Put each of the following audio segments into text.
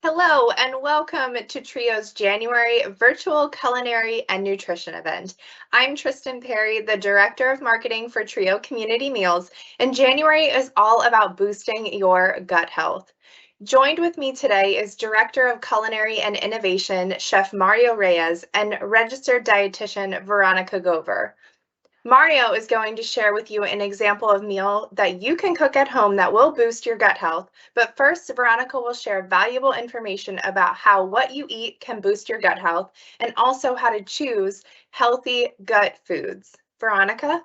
Hello and welcome to Trio's January virtual culinary and nutrition event. I'm Tristan Perry, the Director of Marketing for Trio Community Meals, and January is all about boosting your gut health. Joined with me today is Director of Culinary and Innovation, Chef Mario Reyes, and Registered Dietitian Veronica Gober. Mario is going to share with you an example of meal that you can cook at home that will boost your gut health. But first, Veronica will share valuable information about how what you eat can boost your gut health and also how to choose healthy gut foods. Veronica?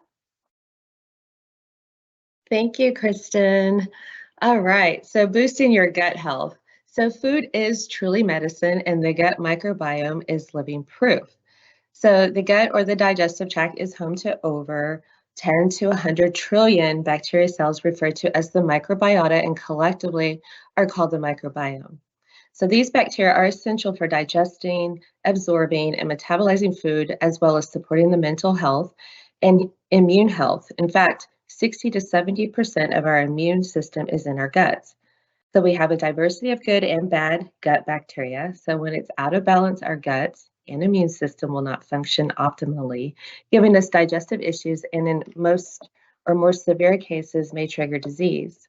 Thank you, Kristen. All right, so boosting your gut health. So food is truly medicine and the gut microbiome is living proof. So the gut or the digestive tract is home to over 10 to 100 trillion bacteria cells referred to as the microbiota and collectively are called the microbiome. So these bacteria are essential for digesting, absorbing, and metabolizing food, as well as supporting the mental health and immune health. In fact, 60 to 70% of our immune system is in our guts. So we have a diversity of good and bad gut bacteria. So when it's out of balance, our guts and immune system will not function optimally, giving us digestive issues and in most or more severe cases may trigger disease.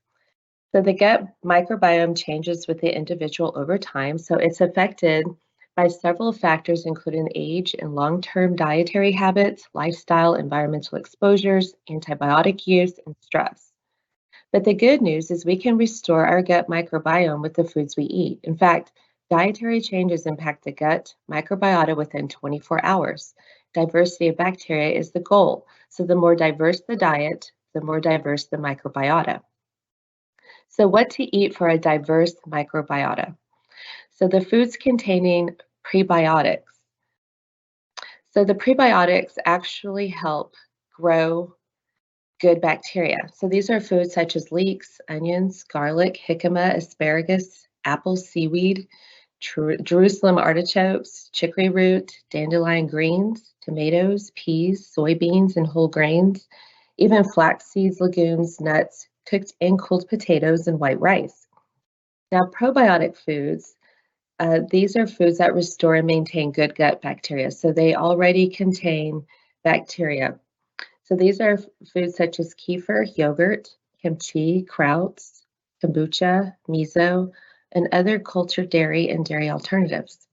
So the gut microbiome changes with the individual over time. So it's affected by several factors, including age and long-term dietary habits, lifestyle, environmental exposures, antibiotic use, and stress. But the good news is we can restore our gut microbiome with the foods we eat. In fact, dietary changes impact the gut microbiota within 24 hours. Diversity of bacteria is the goal. So the more diverse the diet, the more diverse the microbiota. So what to eat for a diverse microbiota? So the foods containing prebiotics. So the prebiotics actually help grow good bacteria. So these are foods such as leeks, onions, garlic, jicama, asparagus, apple, seaweed, Jerusalem artichokes, chicory root, dandelion greens, tomatoes, peas, soybeans, and whole grains, even flax seeds, legumes, nuts, cooked and cooled potatoes, and white rice. Now, probiotic foods, these are foods that restore and maintain good gut bacteria. So they already contain bacteria. So these are foods such as kefir, yogurt, kimchi, krauts, kombucha, miso, and other cultured dairy and dairy alternatives.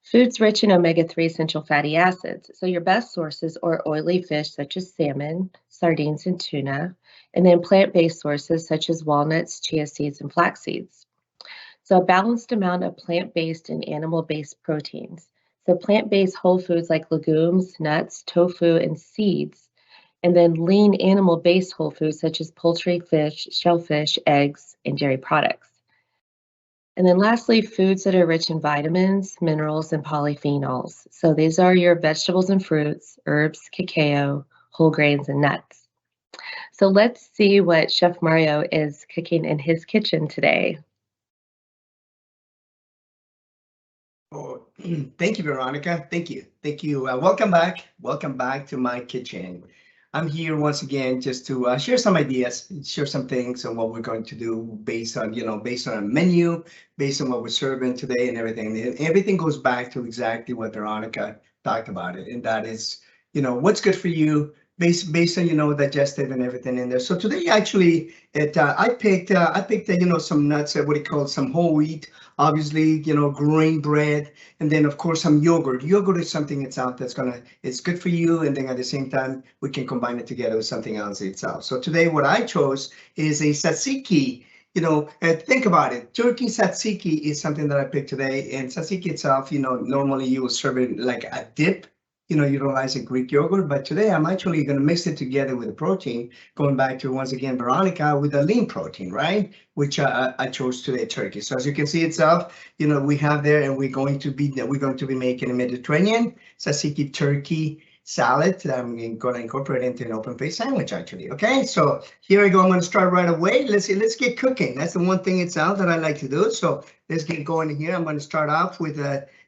Foods rich in omega-3 essential fatty acids. So your best sources are oily fish such as salmon, sardines, and tuna, and then plant-based sources such as walnuts, chia seeds, and flax seeds. So a balanced amount of plant-based and animal-based proteins. So plant-based whole foods like legumes, nuts, tofu, and seeds, and then lean animal-based whole foods such as poultry, fish, shellfish, eggs, and dairy products. And then lastly, foods that are rich in vitamins, minerals, and polyphenols. So these are your vegetables and fruits, herbs, cacao, whole grains, and nuts. So let's see what Chef Mario is cooking in his kitchen today. Oh, thank you, Veronica. Thank you. Thank you. Welcome back. Welcome back to my kitchen. I'm here once again just to share some ideas, share some things on what we're going to do based on, based on a menu, based on what we're serving today and everything. And everything goes back to exactly what Veronica talked about it. And that is, what's good for you based on, digestive and everything in there. So today, actually, I picked some nuts, what do you call it, some whole wheat, obviously, grain bread, and then of course some yogurt. Yogurt is something itself it's good for you, and then at the same time we can combine it together with something else itself. So today what I chose is a tzatziki. Think about it. Turkey tzatziki is something that I picked today, and tzatziki itself, normally you will serve it like a dip. Utilizing Greek yogurt, but today I'm actually going to mix it together with a protein, going back to once again Veronica with a lean protein, right? Which I chose today, turkey. So as you can see itself, we have there, and we're going to be making a Mediterranean Tzatziki Turkey Salad that I'm going to incorporate into an open face sandwich, actually. Okay, so here I go. I'm going to start right away. Let's get cooking. That's the one thing itself that I like to do. So let's get going here. I'm going to start off with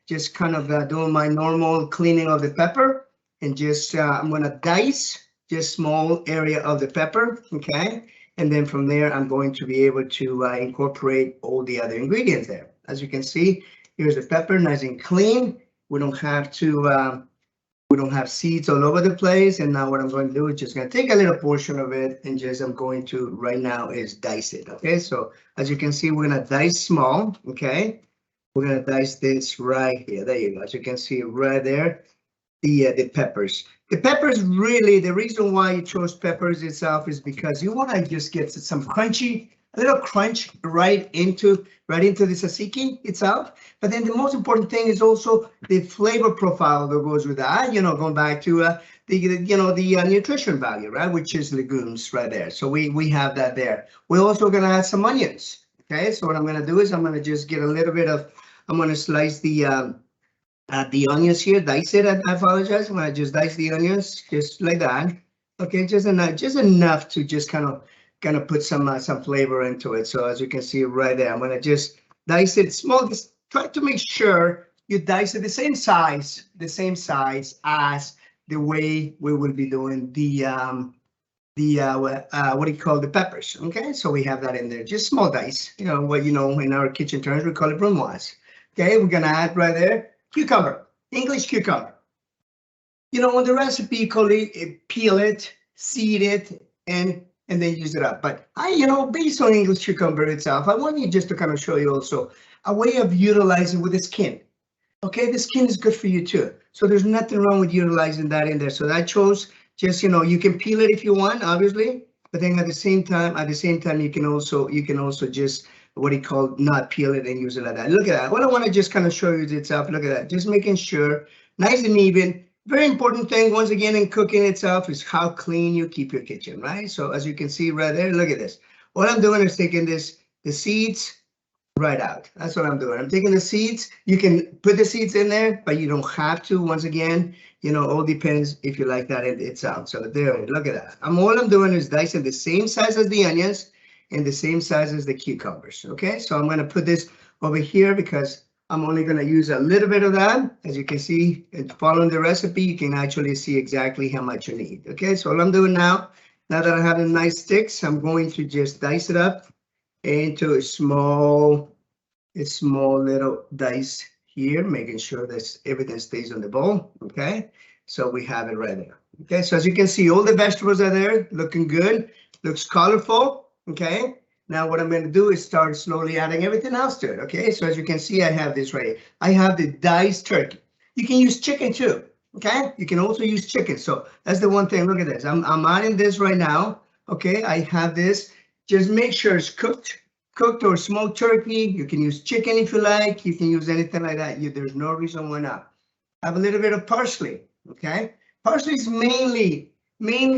just kind of doing my normal cleaning of the pepper, and just I'm going to dice just small area of the pepper, okay? And then from there, I'm going to be able to incorporate all the other ingredients there. As you can see, here's the pepper, nice and clean. We don't have to, we don't have seeds all over the place. And now what I'm going to do is just going to take a little portion of it and just I'm going to right now is dice it. Okay, so as you can see, we're going to dice small. Okay, we're going to dice this right here. There you go. As you can see right there, the peppers. The peppers really, the reason why you chose peppers itself is because you want to just get some crunchy, a little crunch right into the tzatziki itself. But then the most important thing is also the flavor profile that goes with that. You know, going back to the nutrition value, right, which is legumes right there. So we have that there. We're also going to add some onions. Okay, so what I'm going to do is I'm going to just get a little bit of, I'm going to slice the onions here, dice it. I apologize. I'm gonna just dice the onions just like that. Okay, just enough to just kind of put some flavor into it. So as you can see right there, I'm gonna just dice it small. Just try to make sure you dice it the same size as the way we will be doing the what do you call the peppers? Okay, so we have that in there, just small dice. You know what in our kitchen terms we call it brunoise. Okay, we're gonna add right there. Cucumber, English cucumber. You know, on the recipe, you call it peel it, seed it, and then use it up. But based on English cucumber itself, I want you just to kind of show you also a way of utilizing with the skin. Okay, the skin is good for you too. So there's nothing wrong with utilizing that in there. So I chose just, you can peel it if you want, obviously, but then at the same time, you can also just what he called not peel it and use it like that. Look at that. What I want to just kind of show you itself. Look at that. Just making sure nice and even. Very important thing once again in cooking itself is how clean you keep your kitchen, right? So as you can see right there, look at this. What I'm doing is taking the seeds right out. That's what I'm doing. I'm taking the seeds. You can put the seeds in there, but you don't have to. Once again, all depends if you like that itself. So there, look at that. All I'm doing is dicing the same size as the onions and the same size as the cucumbers. Okay, so I'm going to put this over here because I'm only going to use a little bit of that. As you can see, following the recipe, you can actually see exactly how much you need. Okay, so what I'm doing now that I have the nice sticks, I'm going to just dice it up into a small little dice here, making sure that everything stays on the bowl. Okay, so we have it right there. Okay, so as you can see, all the vegetables are there, looking good, looks colorful. Okay, now what I'm going to do is start slowly adding everything else to it. Okay, so as you can see, I have this right here. I have the diced turkey. You can use chicken too. Okay, you can also use chicken. So that's the one thing. Look at this. I'm adding this right now. Okay, I have this. Just make sure it's cooked or smoked turkey. You can use chicken if you like. You can use anything like that. There's no reason why not. I have a little bit of parsley. Okay, parsley is mainly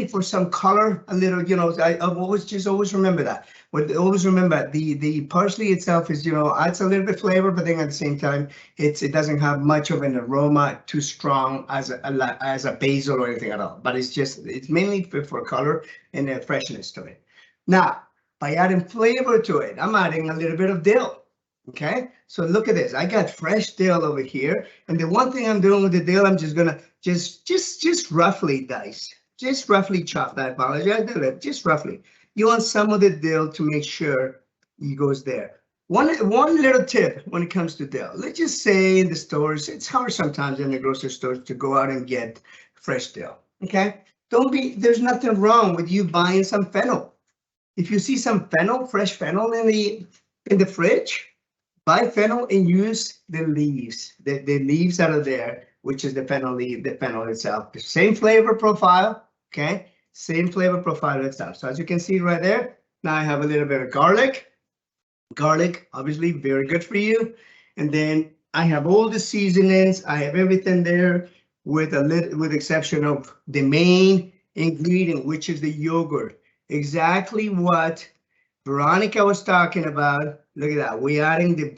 for some color, a little, I always remember that. Always remember the parsley itself is, adds a little bit flavor, but then at the same time, it doesn't have much of an aroma too strong as a basil or anything at all. But it's mainly for color and the freshness to it. Now, by adding flavor to it, I'm adding a little bit of dill. Okay, so look at this. I got fresh dill over here, and the one thing I'm doing with the dill, I'm just gonna just roughly dice. Just roughly chopped. I apologize. Just roughly. You want some of the dill to make sure it goes there. One little tip when it comes to dill. Let's just say in the stores, it's hard sometimes in the grocery stores to go out and get fresh dill. Okay, there's nothing wrong with you buying some fennel. If you see some fennel, fresh fennel in the fridge, buy fennel and use the leaves. The leaves out of there, which is the fennel leaf, the fennel itself. The same flavor profile. Okay, same flavor profile itself. So as you can see right there, now I have a little bit of garlic. Garlic, obviously, very good for you. And then I have all the seasonings. I have everything there with exception of the main ingredient, which is the yogurt. Exactly what Veronica was talking about. Look at that. We're adding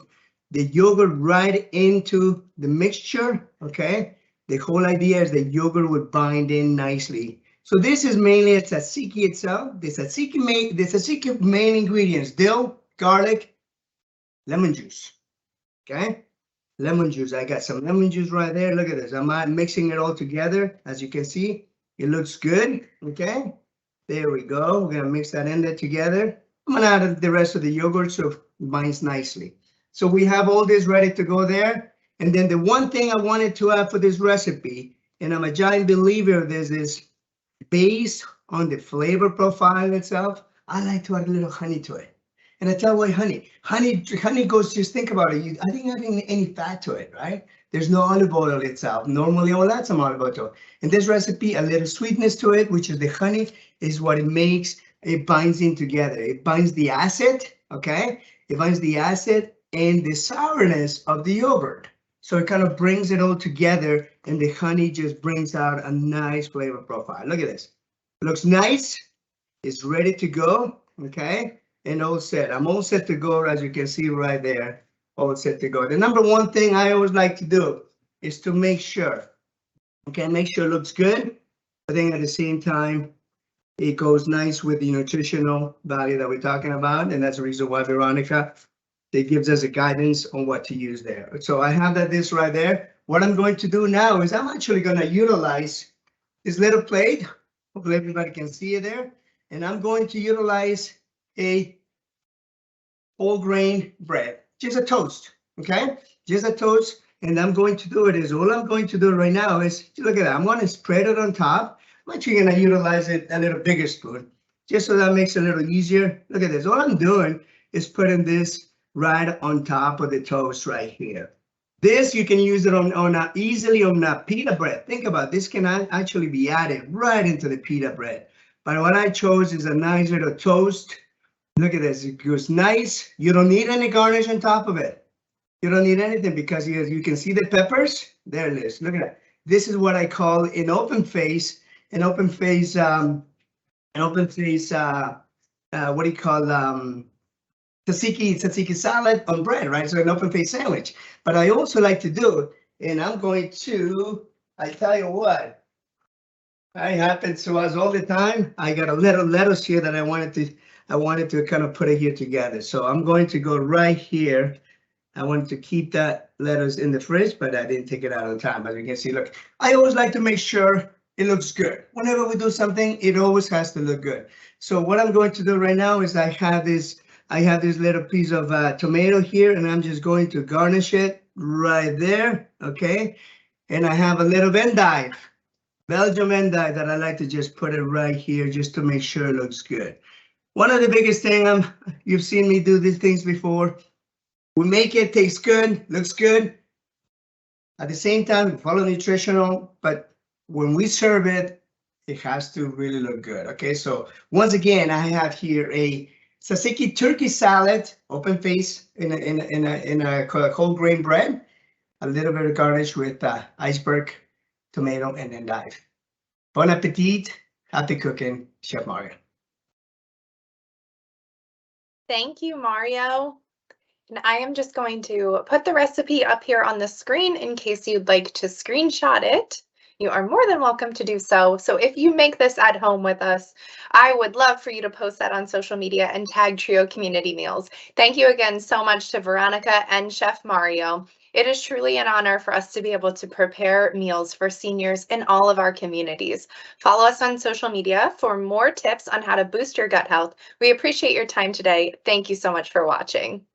the yogurt right into the mixture. Okay, the whole idea is that yogurt would bind in nicely. So this is mainly a tzatziki itself. The tzatziki main ingredients: dill, garlic, lemon juice. Okay, lemon juice. I got some lemon juice right there. Look at this. I'm mixing it all together. As you can see, it looks good. Okay, there we go. We're gonna mix that in there together. I'm gonna add the rest of the yogurt so it binds nicely. So we have all this ready to go there. And then the one thing I wanted to add for this recipe, and I'm a giant believer of this, is based on the flavor profile itself, I like to add a little honey to it. And I tell why honey. Honey goes, just think about it. I didn't have any fat to it, right? There's no olive oil itself. Normally I'll add some olive oil to it. In this recipe, a little sweetness to it, which is the honey, is what it makes. It binds in together. It binds the acid, okay? It binds the acid and the sourness of the yogurt. So it kind of brings it all together, and the honey just brings out a nice flavor profile. Look at this. It looks nice. It's ready to go, okay? And all set. I'm all set to go, as you can see right there. All set to go. The number one thing I always like to do is to make sure, okay, make sure it looks good. I think at the same time, it goes nice with the nutritional value that we're talking about. And that's the reason why Veronica, it gives us a guidance on what to use there. So I have this right there. What I'm going to do now is I'm actually going to utilize this little plate. Hopefully everybody can see it there. And I'm going to utilize a whole grain bread, just a toast, okay? Just a toast. And I'm going to do it is, all I'm going to do right now is, look at that. I'm going to spread it on top. I'm actually going to utilize it a little bigger spoon, just so that makes it a little easier. Look at this. All I'm doing is putting this right on top of the toast right here. This, you can use it easily on a pita bread. Think about it. This can actually be added right into the pita bread. But what I chose is a nice little toast. Look at this. It goes nice. You don't need any garnish on top of it. You don't need anything because you can see the peppers. There it is. Look at that. This is what I call an open face. What do you call tzatziki salad on bread, right? So an open face sandwich. But I also like to do, and I'm going to, I tell you what, it happens to us all the time. I got a little lettuce here that I wanted to kind of put it here together. So I'm going to go right here. I wanted to keep that lettuce in the fridge, but I didn't take it out on time. As you can see, look, I always like to make sure it looks good. Whenever we do something, it always has to look good. So what I'm going to do right now is I have this little piece of tomato here, and I'm just going to garnish it right there, okay? And I have a little endive, Belgium endive, that I like to just put it right here just to make sure it looks good. One of the biggest things, you've seen me do these things before. We make it taste good, looks good. At the same time, we follow nutritional, but when we serve it, it has to really look good, okay? So once again, I have here a tzatziki turkey salad, open face in a whole grain bread, a little bit of garnish with iceberg, tomato, and endive. Bon appetit, happy cooking, Chef Mario. Thank you, Mario. And I am just going to put the recipe up here on the screen in case you'd like to screenshot it. You are more than welcome to do so. So if you make this at home with us, I would love for you to post that on social media and tag Trio Community Meals. Thank you again so much to Veronica and Chef Mario. It is truly an honor for us to be able to prepare meals for seniors in all of our communities. Follow us on social media for more tips on how to boost your gut health. We appreciate your time today. Thank you so much for watching.